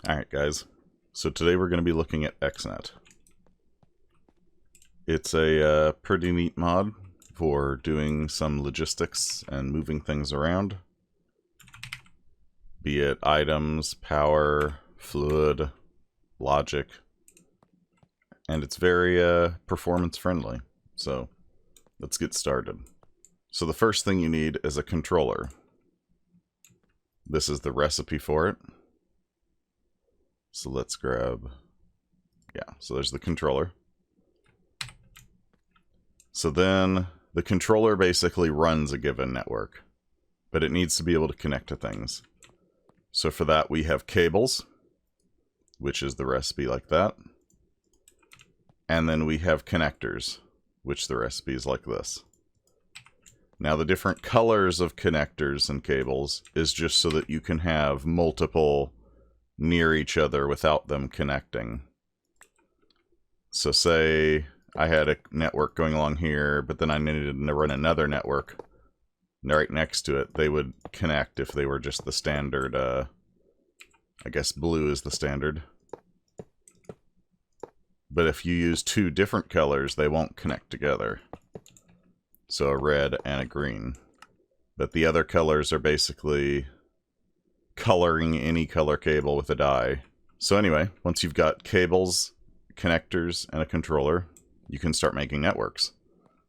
Alright guys, so today we're going to be looking at XNet. It's a pretty neat mod for doing some logistics and moving things around. Be it items, power, fluid, logic. And it's very performance friendly. So let's get started. So the first thing you need is a controller. This is the recipe for it. So let's grab, so there's the controller. So then the controller basically runs a given network, but it needs to be able to connect to things. So for that we have cables, which is the recipe like that. And then we have connectors, which the recipe is like this. Now the different colors of connectors and cables is just so that you can have multiple near each other without them connecting. So say I had a network going along here, but then I needed to run another network right next to it. They would connect if they were just the standard, I guess blue is the standard. But if you use two different colors, they won't connect together. So a red and a green. But the other colors are basically coloring any color cable with a dye. So anyway, once you've got cables, connectors, and a controller, you can start making networks.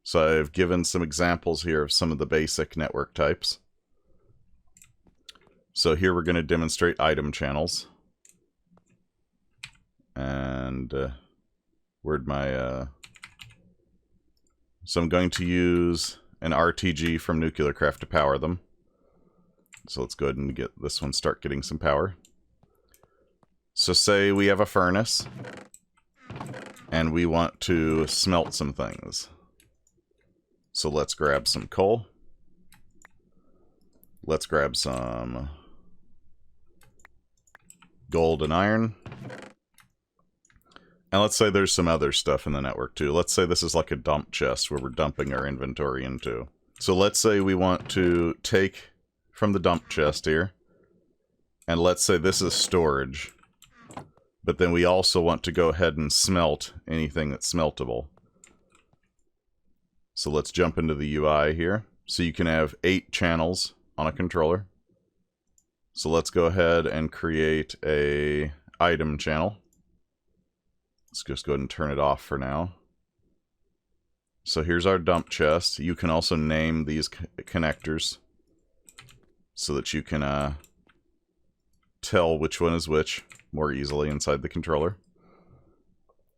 So I've given some examples here of some of the basic network types. So here we're going to demonstrate item channels. And where'd my... So I'm going to use an RTG from Nuclear Craft to power them. So let's go ahead and get this one, start getting some power. So say we have a furnace, and we want to smelt some things. So let's grab some coal. Let's grab some gold and iron. And let's say there's some other stuff in the network too. Let's say this is like a dump chest where we're dumping our inventory into. So let's say we want to take from the dump chest here, and let's say this is storage, but then we also want to go ahead and smelt anything that's smeltable. So let's jump into the UI here. So you can have 8 channels on a controller. So let's go ahead and create a item channel. Let's just go ahead and turn it off for now. So here's our dump chest. You can also name these connectors so that you can tell which one is which more easily inside the controller.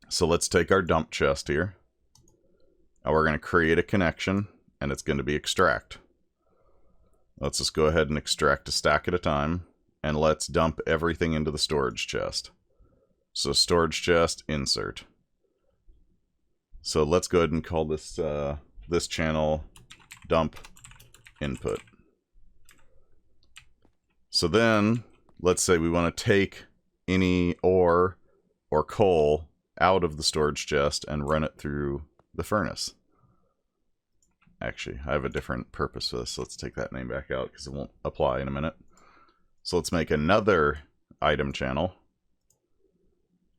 So let's take our dump chest here. Now we're going to create a connection, and it's going to be extract. Let's just go ahead and extract a stack at a time, and let's dump everything into the storage chest. So storage chest, insert. So let's go ahead and call this this channel dump input. So then, let's say we want to take any ore or coal out of the storage chest and run it through the furnace. Actually, I have a different purpose for this, so let's take that name back out because it won't apply in a minute. So let's make another item channel.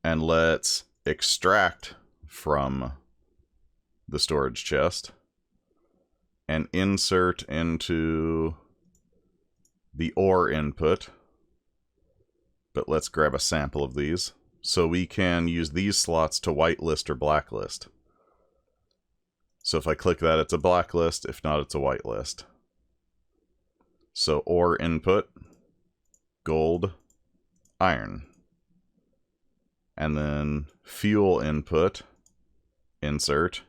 And let's extract from the storage chest and insert into the ore input. But let's grab a sample of these. So we can use these slots to whitelist or blacklist. So if I click that, it's a blacklist. If not, it's a whitelist. So ore input, gold, iron. And then fuel input, insert.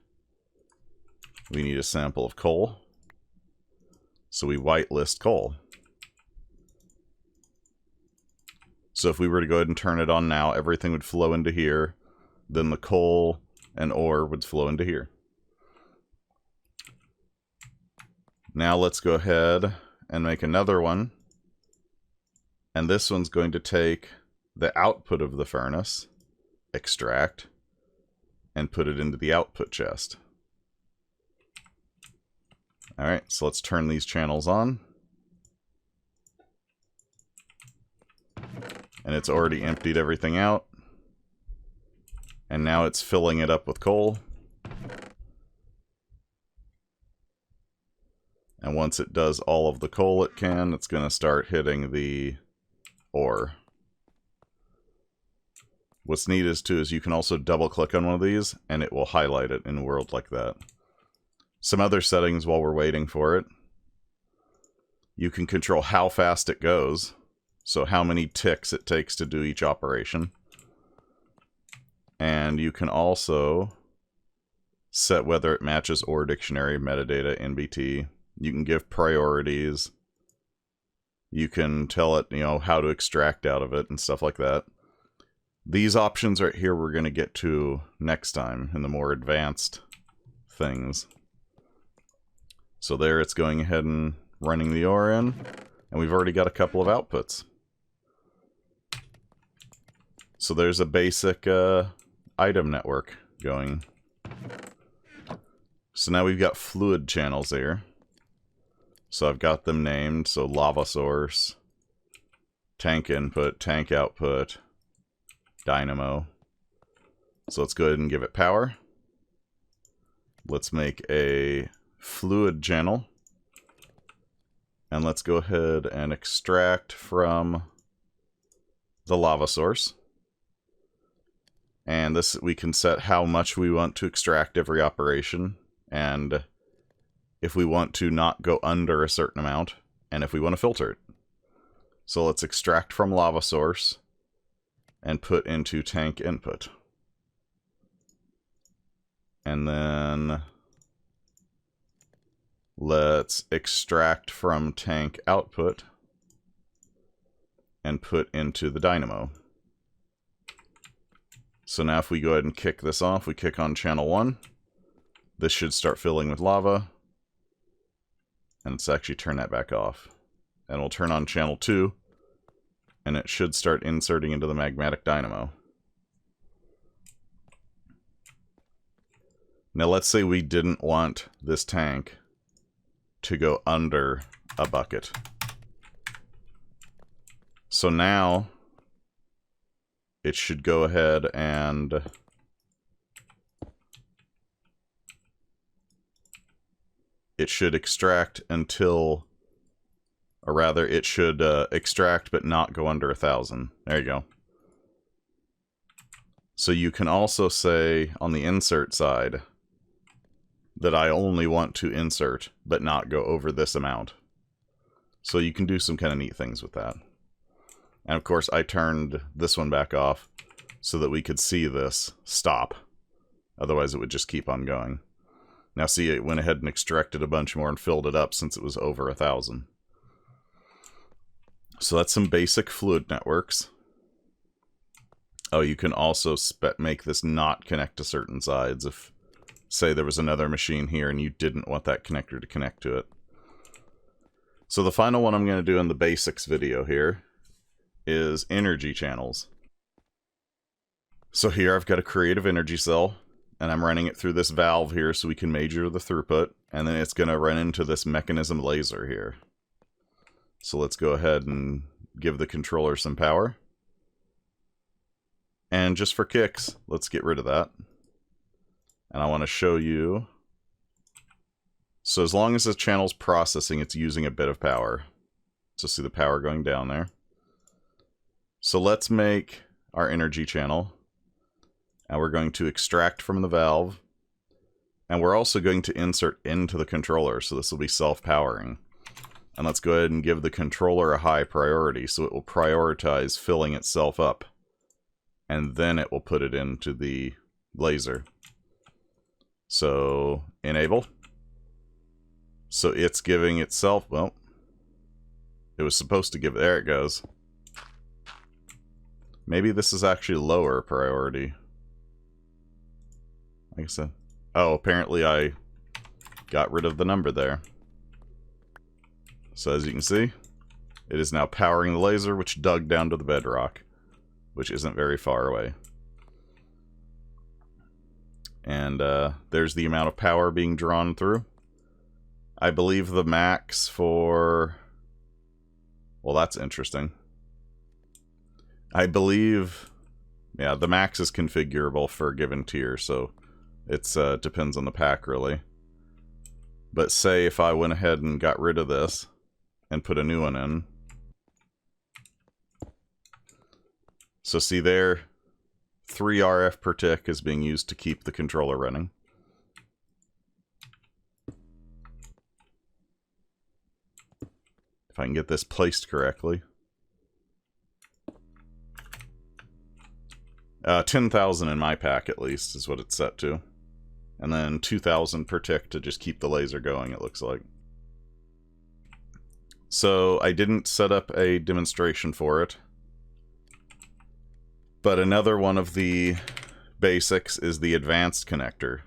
We need a sample of coal. So we whitelist coal. So if we were to go ahead and turn it on now, everything would flow into here. Then the coal and ore would flow into here. Now let's go ahead and make another one. And this one's going to take the output of the furnace, extract, and put it into the output chest. Alright, so let's turn these channels on. And it's already emptied everything out. And now it's filling it up with coal. And once it does all of the coal it can, it's going to start hitting the ore. What's neat is you can also double click on one of these and it will highlight it in world like that. Some other settings while we're waiting for it. You can control how fast it goes. So how many ticks it takes to do each operation. And you can also set whether it matches ore dictionary, metadata, NBT. You can give priorities. You can tell it, how to extract out of it and stuff like that. These options right here we're going to get to next time in the more advanced things. So there it's going ahead and running the ore in. And we've already got a couple of outputs. So there's a basic item network going. So now we've got fluid channels here. So I've got them named. So lava source, tank input, tank output, dynamo. So let's go ahead and give it power. Let's make a fluid channel. And let's go ahead and extract from the lava source. And this, we can set how much we want to extract every operation. And if we want to not go under a certain amount. And if we want to filter it. So let's extract from lava source. And put into tank input. And then let's extract from tank output and put into the dynamo. So now if we go ahead and kick this off, we kick on channel 1. This should start filling with lava. And let's actually turn that back off. And we'll turn on channel 2. And it should start inserting into the magmatic dynamo. Now let's say we didn't want this tank to go under a bucket. So now it should go ahead and it should extract until, or rather it should extract but not go under 1,000. There you go. So you can also say on the insert side that I only want to insert but not go over this amount. So you can do some kind of neat things with that. And of course I turned this one back off so that we could see this stop. Otherwise it would just keep on going. Now see, it went ahead and extracted a bunch more and filled it up since it was over 1,000. So that's some basic fluid networks. Oh, you can also make this not connect to certain sides if, say, there was another machine here and you didn't want that connector to connect to it. So the final one I'm going to do in the basics video here is energy channels. So here I've got a creative energy cell, and I'm running it through this valve here so we can measure the throughput, and then it's going to run into this mechanism laser here. So let's go ahead and give the controller some power. And just for kicks, let's get rid of that. And I want to show you. So as long as the channel's processing, it's using a bit of power. So see the power going down there. So let's make our energy channel. And we're going to extract from the valve. And we're also going to insert into the controller. So this will be self-powering. And let's go ahead and give the controller a high priority. So it will prioritize filling itself up. And then it will put it into the laser. So enable. So it's giving itself, well, it was supposed to give, there it goes. Maybe this is actually lower priority. Like I said, oh, apparently I got rid of the number there. So as you can see, it is now powering the laser, which dug down to the bedrock, which isn't very far away. And there's the amount of power being drawn through. I believe the max for... Well, that's interesting. I believe, yeah, the max is configurable for a given tier, so it's depends on the pack, really. But say if I went ahead and got rid of this and put a new one in. So see there, 3 RF per tick is being used to keep the controller running. If I can get this placed correctly. 10,000 in my pack, at least, is what it's set to. And then 2,000 per tick to just keep the laser going, it looks like. So I didn't set up a demonstration for it. But another one of the basics is the advanced connector,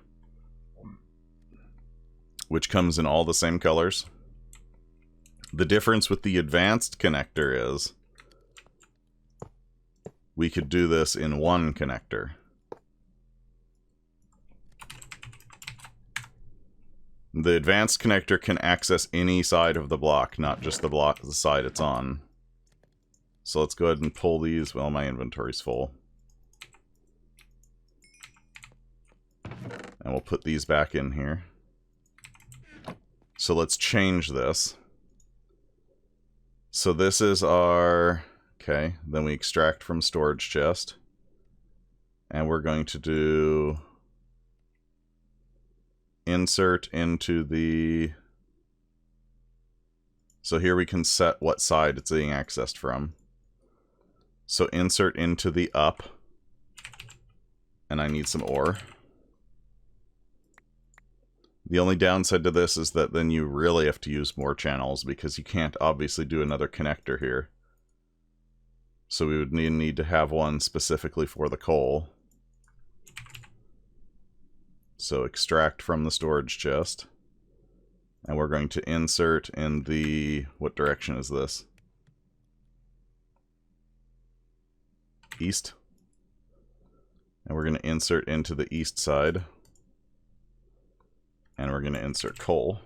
which comes in all the same colors. The difference with the advanced connector is we could do this in one connector. The advanced connector can access any side of the block, not just the side it's on. So let's go ahead and pull these. Well, my inventory's full. And we'll put these back in here. So let's change this. So this is our... Okay, then we extract from storage chest. And we're going to do... insert into the... So here we can set what side it's being accessed from. So insert into the up. And I need some ore. The only downside to this is that then you really have to use more channels because you can't obviously do another connector here. So we would need to have one specifically for the coal. So extract from the storage chest. And we're going to insert in the... What direction is this? East. And we're going to insert into the east side. And we're going to insert coal.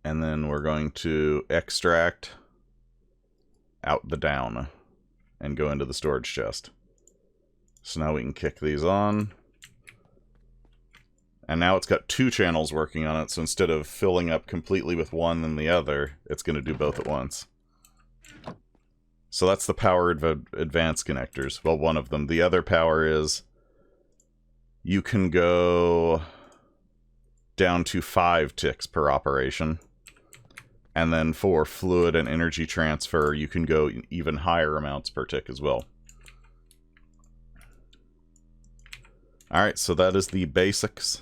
And then we're going to extract out the down and go into the storage chest. So now we can kick these on. And now it's got 2 channels working on it, so instead of filling up completely with one and the other, it's going to do both at once. So that's the power of advanced connectors. Well, one of them. The other power is you can go down to 5 ticks per operation. And then for fluid and energy transfer, you can go even higher amounts per tick as well. Alright, so that is the basics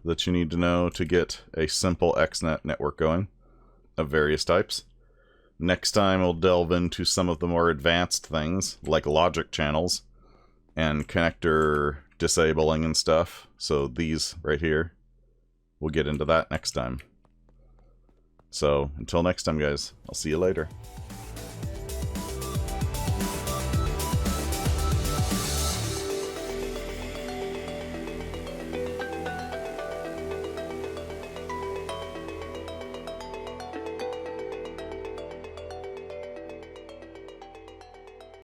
that you need to know to get a simple XNet network going of various types. Next time we'll delve into some of the more advanced things, like logic channels and connector disabling and stuff. So these right here, we'll get into that next time. So until next time, guys, I'll see you later.